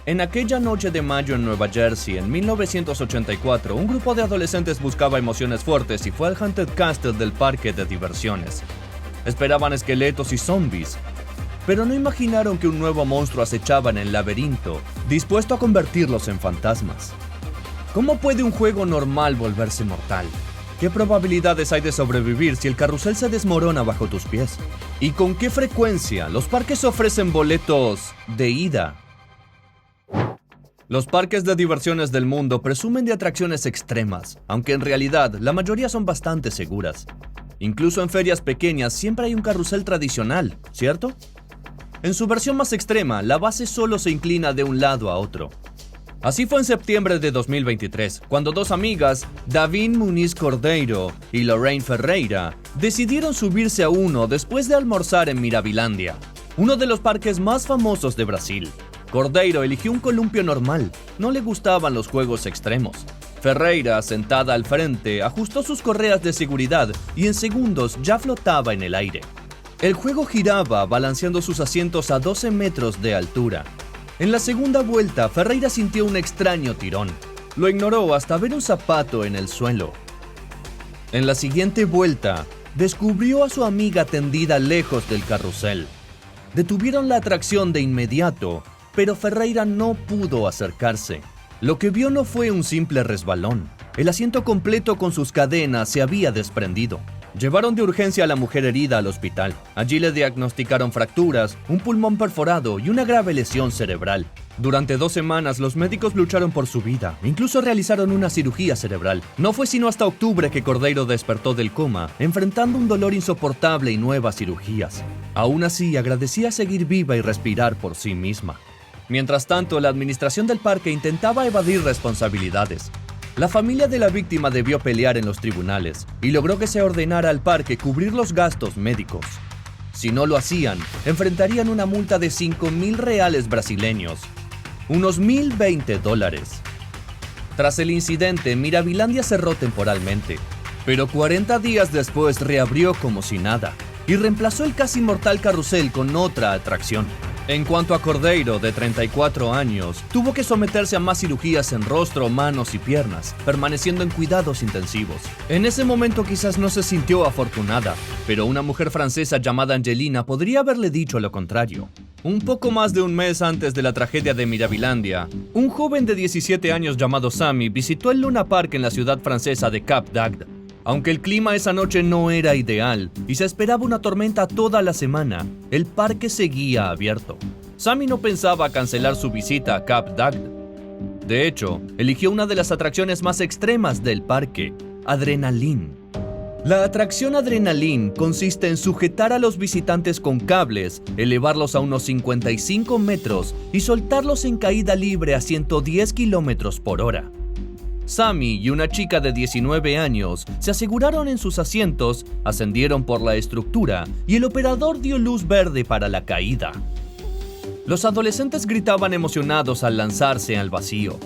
En aquella noche de mayo en Nueva Jersey, en 1984, un grupo de adolescentes buscaba emociones fuertes y fue al Haunted Castle del parque de diversiones. Esperaban esqueletos y zombies, pero no imaginaron que un nuevo monstruo acechaba en el laberinto, dispuesto a convertirlos en fantasmas. ¿Cómo puede un juego normal volverse mortal? ¿Qué probabilidades hay de sobrevivir si el carrusel se desmorona bajo tus pies? ¿Y con qué frecuencia los parques ofrecen boletos de ida? Los parques de diversiones del mundo presumen de atracciones extremas, aunque en realidad la mayoría son bastante seguras. Incluso en ferias pequeñas siempre hay un carrusel tradicional, ¿cierto? En su versión más extrema, la base solo se inclina de un lado a otro. Así fue en septiembre de 2023, cuando dos amigas, Davin Muniz Cordeiro y Lorraine Ferreira, decidieron subirse a uno después de almorzar en Mirabilandia, uno de los parques más famosos de Brasil. Cordeiro eligió un columpio normal, no le gustaban los juegos extremos. Ferreira, sentada al frente, ajustó sus correas de seguridad y en segundos ya flotaba en el aire. El juego giraba, balanceando sus asientos a 12 metros de altura. En la segunda vuelta, Ferreira sintió un extraño tirón. Lo ignoró hasta ver un zapato en el suelo. En la siguiente vuelta, descubrió a su amiga tendida lejos del carrusel. Detuvieron la atracción de inmediato, pero Ferreira no pudo acercarse. Lo que vio no fue un simple resbalón. El asiento completo con sus cadenas se había desprendido. Llevaron de urgencia a la mujer herida al hospital. Allí le diagnosticaron fracturas, un pulmón perforado y una grave lesión cerebral. Durante 2 semanas los médicos lucharon por su vida, incluso realizaron una cirugía cerebral. No fue sino hasta octubre que Cordeiro despertó del coma, enfrentando un dolor insoportable y nuevas cirugías. Aún así, agradecía seguir viva y respirar por sí misma. Mientras tanto, la administración del parque intentaba evadir responsabilidades. La familia de la víctima debió pelear en los tribunales y logró que se ordenara al parque cubrir los gastos médicos. Si no lo hacían, enfrentarían una multa de 5.000 reales brasileños, unos $1.020. Tras el incidente, Mirabilandia cerró temporalmente, pero 40 días después reabrió como si nada y reemplazó el casi mortal carrusel con otra atracción. En cuanto a Cordeiro, de 34 años, tuvo que someterse a más cirugías en rostro, manos y piernas, permaneciendo en cuidados intensivos. En ese momento quizás no se sintió afortunada, pero una mujer francesa llamada Angelina podría haberle dicho lo contrario. Un poco más de un mes antes de la tragedia de Mirabilandia, un joven de 17 años llamado Sami visitó el Luna Park en la ciudad francesa de Cap d'Agde. Aunque el clima esa noche no era ideal y se esperaba una tormenta toda la semana, el parque seguía abierto. Sami no pensaba cancelar su visita a Cap d'Agde. De hecho, eligió una de las atracciones más extremas del parque, Adrenaline. La atracción Adrenaline consiste en sujetar a los visitantes con cables, elevarlos a unos 55 metros y soltarlos en caída libre a 110 kilómetros por hora. Sami y una chica de 19 años se aseguraron en sus asientos, ascendieron por la estructura y el operador dio luz verde para la caída. Los adolescentes gritaban emocionados al lanzarse al vacío,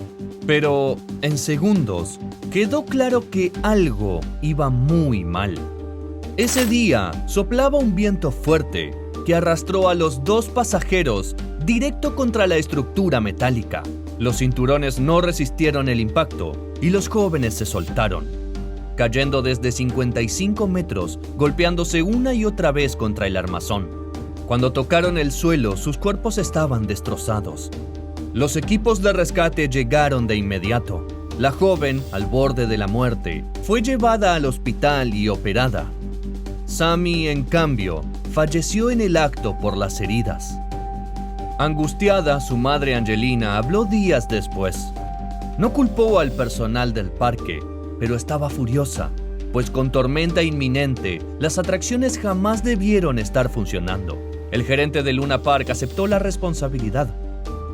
pero en segundos quedó claro que algo iba muy mal. Ese día soplaba un viento fuerte que arrastró a los 2 pasajeros directo contra la estructura metálica. Los cinturones no resistieron el impacto y los jóvenes se soltaron, cayendo desde 55 metros, golpeándose una y otra vez contra el armazón. Cuando tocaron el suelo, sus cuerpos estaban destrozados. Los equipos de rescate llegaron de inmediato. La joven, al borde de la muerte, fue llevada al hospital y operada. Sami, en cambio, falleció en el acto por las heridas. Angustiada, su madre Angelina habló días después. No culpó al personal del parque, pero estaba furiosa, pues con tormenta inminente, las atracciones jamás debieron estar funcionando. El gerente de Luna Park aceptó la responsabilidad.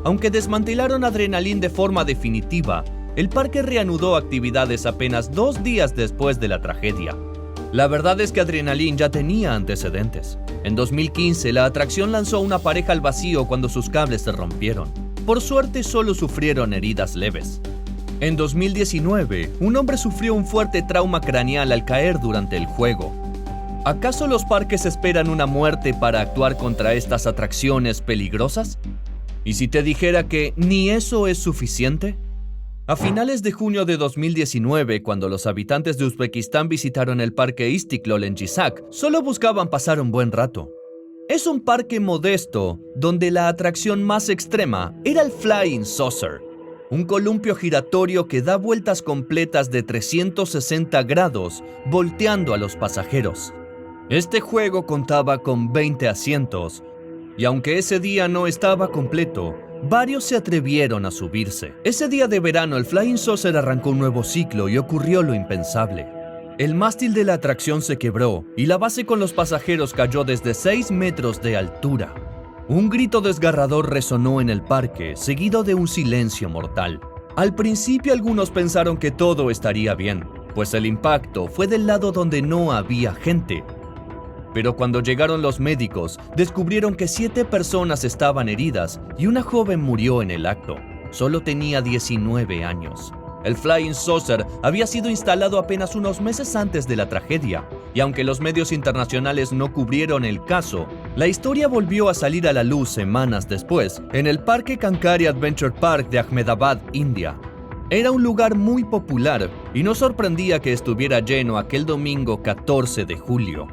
Aunque desmantelaron Adrenaline de forma definitiva, el parque reanudó actividades apenas 2 días después de la tragedia. La verdad es que Adrenaline ya tenía antecedentes. En 2015, la atracción lanzó a una pareja al vacío cuando sus cables se rompieron. Por suerte, solo sufrieron heridas leves. En 2019, un hombre sufrió un fuerte trauma craneal al caer durante el juego. ¿Acaso los parques esperan una muerte para actuar contra estas atracciones peligrosas? ¿Y si te dijera que ni eso es suficiente? A finales de junio de 2019, cuando los habitantes de Uzbekistán visitaron el parque Istiklal en Jisak, solo buscaban pasar un buen rato. Es un parque modesto donde la atracción más extrema era el Flying Saucer, un columpio giratorio que da vueltas completas de 360 grados, volteando a los pasajeros. Este juego contaba con 20 asientos, y aunque ese día no estaba completo, varios se atrevieron a subirse. Ese día de verano el Flying Saucer arrancó un nuevo ciclo y ocurrió lo impensable. El mástil de la atracción se quebró y la base con los pasajeros cayó desde 6 metros de altura. Un grito desgarrador resonó en el parque, seguido de un silencio mortal. Al principio algunos pensaron que todo estaría bien, pues el impacto fue del lado donde no había gente. Pero cuando llegaron los médicos, descubrieron que 7 personas estaban heridas y una joven murió en el acto. Solo tenía 19 años. El Flying Saucer había sido instalado apenas unos meses antes de la tragedia, y aunque los medios internacionales no cubrieron el caso, la historia volvió a salir a la luz semanas después, en el Parque Kankari Adventure Park de Ahmedabad, India. Era un lugar muy popular, y no sorprendía que estuviera lleno aquel domingo 14 de julio.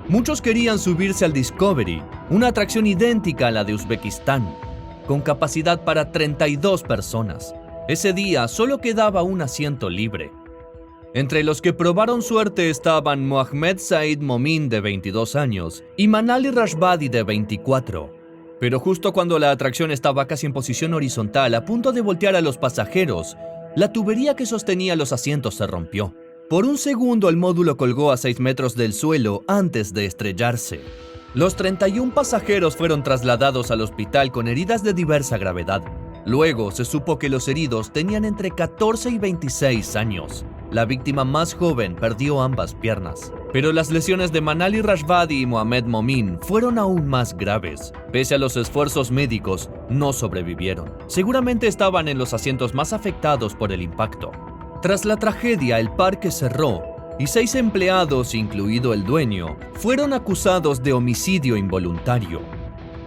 Muchos querían subirse al Discovery, una atracción idéntica a la de Uzbekistán, con capacidad para 32 personas. Ese día solo quedaba un asiento libre. Entre los que probaron suerte estaban Mohammed Said Momin, de 22 años, y Manali Rashbadi, de 24. Pero justo cuando la atracción estaba casi en posición horizontal, a punto de voltear a los pasajeros, la tubería que sostenía los asientos se rompió. Por un segundo el módulo colgó a 6 metros del suelo antes de estrellarse. Los 31 pasajeros fueron trasladados al hospital con heridas de diversa gravedad. Luego se supo que los heridos tenían entre 14 y 26 años. La víctima más joven perdió ambas piernas. Pero las lesiones de Manali Rashbadi y Mohammed Momin fueron aún más graves. Pese a los esfuerzos médicos, no sobrevivieron. Seguramente estaban en los asientos más afectados por el impacto. Tras la tragedia, el parque cerró y 6 empleados, incluido el dueño, fueron acusados de homicidio involuntario.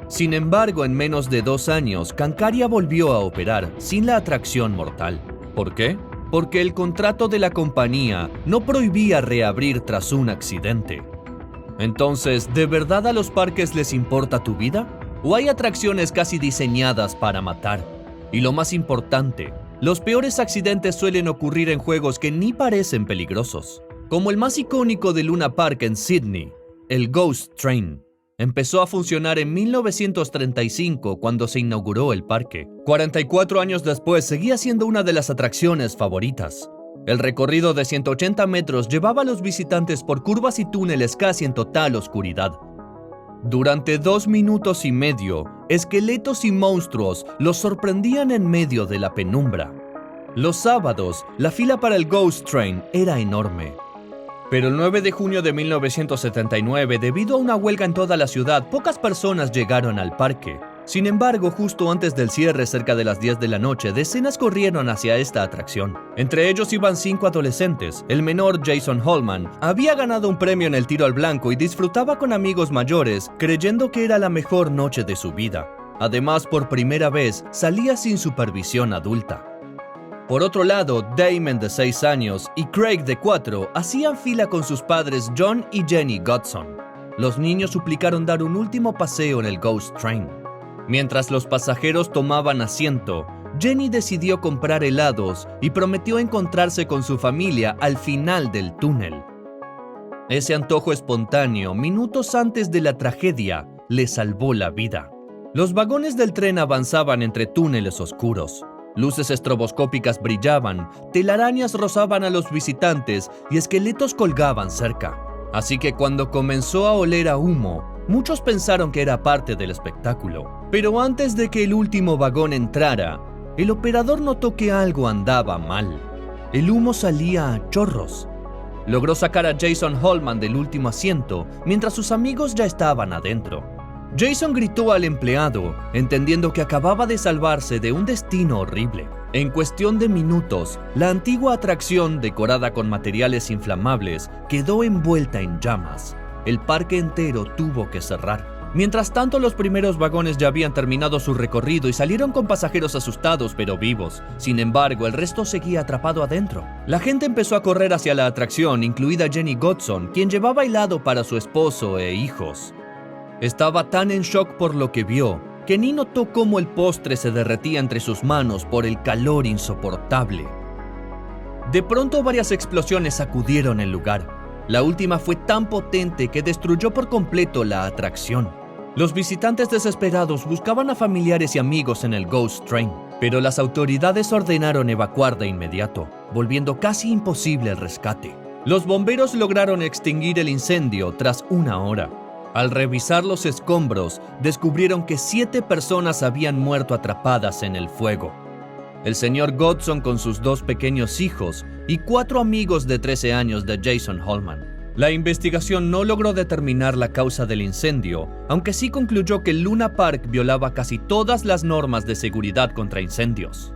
Sin embargo, en menos de 2 años, Kankari volvió a operar sin la atracción mortal. ¿Por qué? Porque el contrato de la compañía no prohibía reabrir tras un accidente. Entonces, ¿de verdad a los parques les importa tu vida? ¿O hay atracciones casi diseñadas para matar? Y lo más importante, los peores accidentes suelen ocurrir en juegos que ni parecen peligrosos, como el más icónico de Luna Park en Sydney, el Ghost Train. Empezó a funcionar en 1935 cuando se inauguró el parque. 44 años después seguía siendo una de las atracciones favoritas. El recorrido de 180 metros llevaba a los visitantes por curvas y túneles casi en total oscuridad. Durante 2 minutos y medio, esqueletos y monstruos los sorprendían en medio de la penumbra. Los sábados, la fila para el Ghost Train era enorme. Pero el 9 de junio de 1979, debido a una huelga en toda la ciudad, pocas personas llegaron al parque. Sin embargo, justo antes del cierre, cerca de las 10 de la noche, decenas corrieron hacia esta atracción. Entre ellos iban 5 adolescentes. El menor, Jason Holman, había ganado un premio en el tiro al blanco y disfrutaba con amigos mayores, creyendo que era la mejor noche de su vida. Además, por primera vez, salía sin supervisión adulta. Por otro lado, Damon, de 6 años, y Craig, de 4, hacían fila con sus padres John y Jenny Godson. Los niños suplicaron dar un último paseo en el Ghost Train. Mientras los pasajeros tomaban asiento, Jenny decidió comprar helados y prometió encontrarse con su familia al final del túnel. Ese antojo espontáneo, minutos antes de la tragedia, le salvó la vida. Los vagones del tren avanzaban entre túneles oscuros. Luces estroboscópicas brillaban, telarañas rozaban a los visitantes y esqueletos colgaban cerca. Así que cuando comenzó a oler a humo, muchos pensaron que era parte del espectáculo. Pero antes de que el último vagón entrara, el operador notó que algo andaba mal. El humo salía a chorros. Logró sacar a Jason Holman del último asiento, mientras sus amigos ya estaban adentro. Jason gritó al empleado, entendiendo que acababa de salvarse de un destino horrible. En cuestión de minutos, la antigua atracción, decorada con materiales inflamables, quedó envuelta en llamas. El parque entero tuvo que cerrar. Mientras tanto, los primeros vagones ya habían terminado su recorrido y salieron con pasajeros asustados pero vivos. Sin embargo, el resto seguía atrapado adentro. La gente empezó a correr hacia la atracción, incluida Jenny Godson, quien llevaba helado para su esposo e hijos. Estaba tan en shock por lo que vio, que ni notó cómo el postre se derretía entre sus manos por el calor insoportable. De pronto, varias explosiones sacudieron el lugar. La última fue tan potente que destruyó por completo la atracción. Los visitantes desesperados buscaban a familiares y amigos en el Ghost Train, pero las autoridades ordenaron evacuar de inmediato, volviendo casi imposible el rescate. Los bomberos lograron extinguir el incendio tras 1 hora. Al revisar los escombros, descubrieron que 7 personas habían muerto atrapadas en el fuego. El señor Godson con sus 2 pequeños hijos y 4 amigos de 13 años de Jason Holman. La investigación no logró determinar la causa del incendio, aunque sí concluyó que Luna Park violaba casi todas las normas de seguridad contra incendios.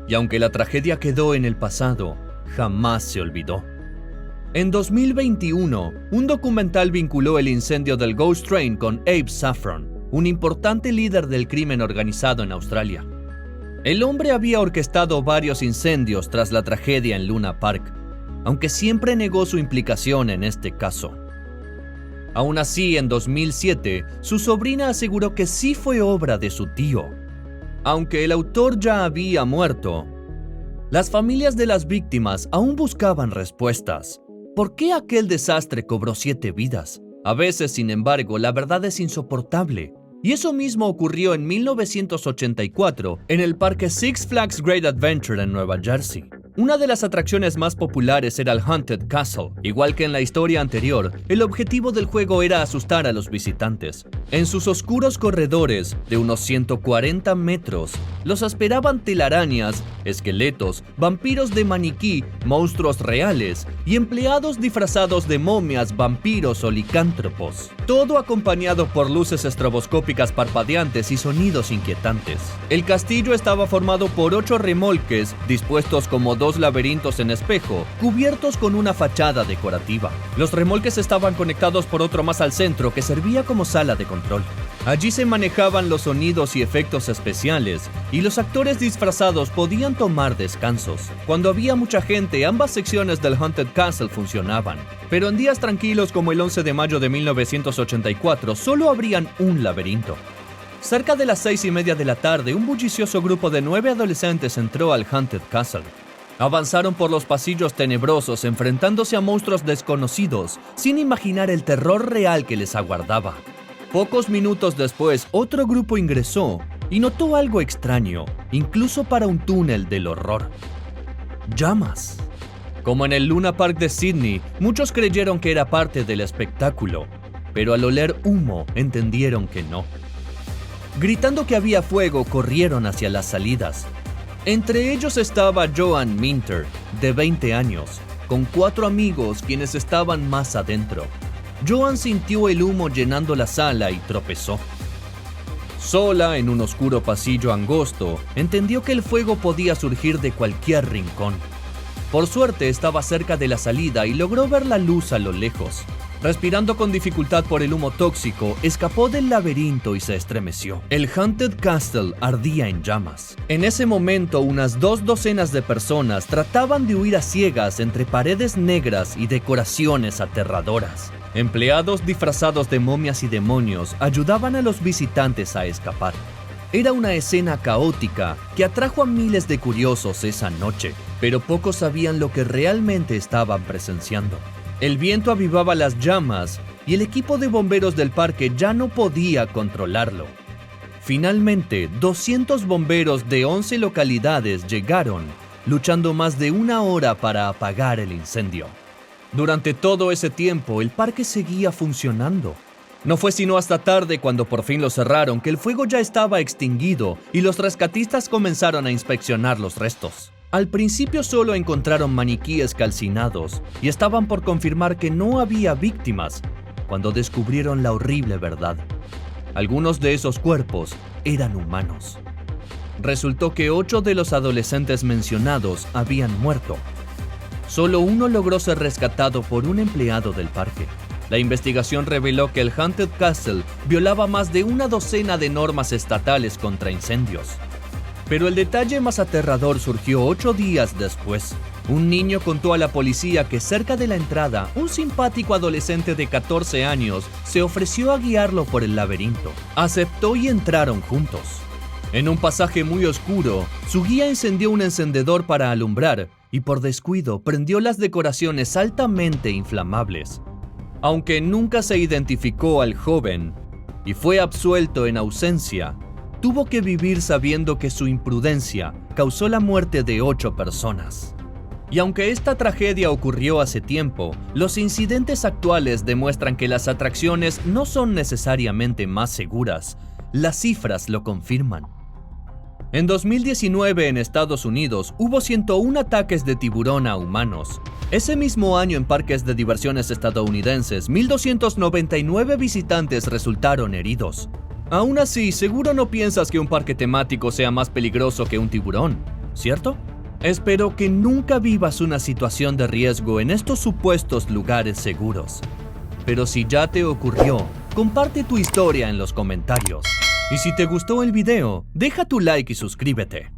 Y aunque la tragedia quedó en el pasado, jamás se olvidó. En 2021, un documental vinculó el incendio del Ghost Train con Abe Saffron, un importante líder del crimen organizado en Australia. El hombre había orquestado varios incendios tras la tragedia en Luna Park, aunque siempre negó su implicación en este caso. Aún así, en 2007, su sobrina aseguró que sí fue obra de su tío. Aunque el autor ya había muerto, las familias de las víctimas aún buscaban respuestas. ¿Por qué aquel desastre cobró 7 vidas? A veces, sin embargo, la verdad es insoportable. Y eso mismo ocurrió en 1984 en el parque Six Flags Great Adventure en Nueva Jersey. Una de las atracciones más populares era el Haunted Castle. Igual que en la historia anterior, el objetivo del juego era asustar a los visitantes. En sus oscuros corredores, de unos 140 metros, los esperaban telarañas, esqueletos, vampiros de maniquí, monstruos reales y empleados disfrazados de momias, vampiros o licántropos. Todo acompañado por luces estroboscópicas parpadeantes y sonidos inquietantes. El castillo estaba formado por 8 remolques dispuestos como 2 laberintos en espejo, cubiertos con una fachada decorativa. Los remolques estaban conectados por otro más al centro que servía como sala de control. Allí se manejaban los sonidos y efectos especiales, y los actores disfrazados podían tomar descansos. Cuando había mucha gente, ambas secciones del Haunted Castle funcionaban. Pero en días tranquilos como el 11 de mayo de 1984, solo abrían un laberinto. Cerca de las 6:30 de la tarde, un bullicioso grupo de 9 adolescentes entró al Haunted Castle. Avanzaron por los pasillos tenebrosos enfrentándose a monstruos desconocidos, sin imaginar el terror real que les aguardaba. Pocos minutos después, otro grupo ingresó y notó algo extraño, incluso para un túnel del horror. Llamas. Como en el Luna Park de Sydney, muchos creyeron que era parte del espectáculo, pero al oler humo entendieron que no. Gritando que había fuego, corrieron hacia las salidas. Entre ellos estaba Joan Minter, de 20 años, con 4 amigos quienes estaban más adentro. Joan sintió el humo llenando la sala y tropezó. Sola, en un oscuro pasillo angosto, entendió que el fuego podía surgir de cualquier rincón. Por suerte estaba cerca de la salida y logró ver la luz a lo lejos. Respirando con dificultad por el humo tóxico, escapó del laberinto y se estremeció. El Haunted Castle ardía en llamas. En ese momento, unas 2 docenas de personas trataban de huir a ciegas entre paredes negras y decoraciones aterradoras. Empleados disfrazados de momias y demonios ayudaban a los visitantes a escapar. Era una escena caótica que atrajo a miles de curiosos esa noche, pero pocos sabían lo que realmente estaban presenciando. El viento avivaba las llamas y el equipo de bomberos del parque ya no podía controlarlo. Finalmente, 200 bomberos de 11 localidades llegaron, luchando más de 1 hora para apagar el incendio. Durante todo ese tiempo, el parque seguía funcionando. No fue sino hasta tarde, cuando por fin lo cerraron, que el fuego ya estaba extinguido y los rescatistas comenzaron a inspeccionar los restos. Al principio solo encontraron maniquíes calcinados y estaban por confirmar que no había víctimas, cuando descubrieron la horrible verdad. Algunos de esos cuerpos eran humanos. Resultó que 8 de los adolescentes mencionados habían muerto. Solo uno logró ser rescatado por un empleado del parque. La investigación reveló que el Haunted Castle violaba más de una docena de normas estatales contra incendios. Pero el detalle más aterrador surgió 8 días después. Un niño contó a la policía que cerca de la entrada, un simpático adolescente de 14 años se ofreció a guiarlo por el laberinto. Aceptó y entraron juntos. En un pasaje muy oscuro, su guía encendió un encendedor para alumbrar y por descuido prendió las decoraciones altamente inflamables. Aunque nunca se identificó al joven y fue absuelto en ausencia, tuvo que vivir sabiendo que su imprudencia causó la muerte de 8 personas. Y aunque esta tragedia ocurrió hace tiempo, los incidentes actuales demuestran que las atracciones no son necesariamente más seguras. Las cifras lo confirman. En 2019 en Estados Unidos hubo 101 ataques de tiburón a humanos. Ese mismo año en parques de diversiones estadounidenses, 1,299 visitantes resultaron heridos. Aún así, seguro no piensas que un parque temático sea más peligroso que un tiburón, ¿cierto? Espero que nunca vivas una situación de riesgo en estos supuestos lugares seguros. Pero si ya te ocurrió, comparte tu historia en los comentarios. Y si te gustó el video, deja tu like y suscríbete.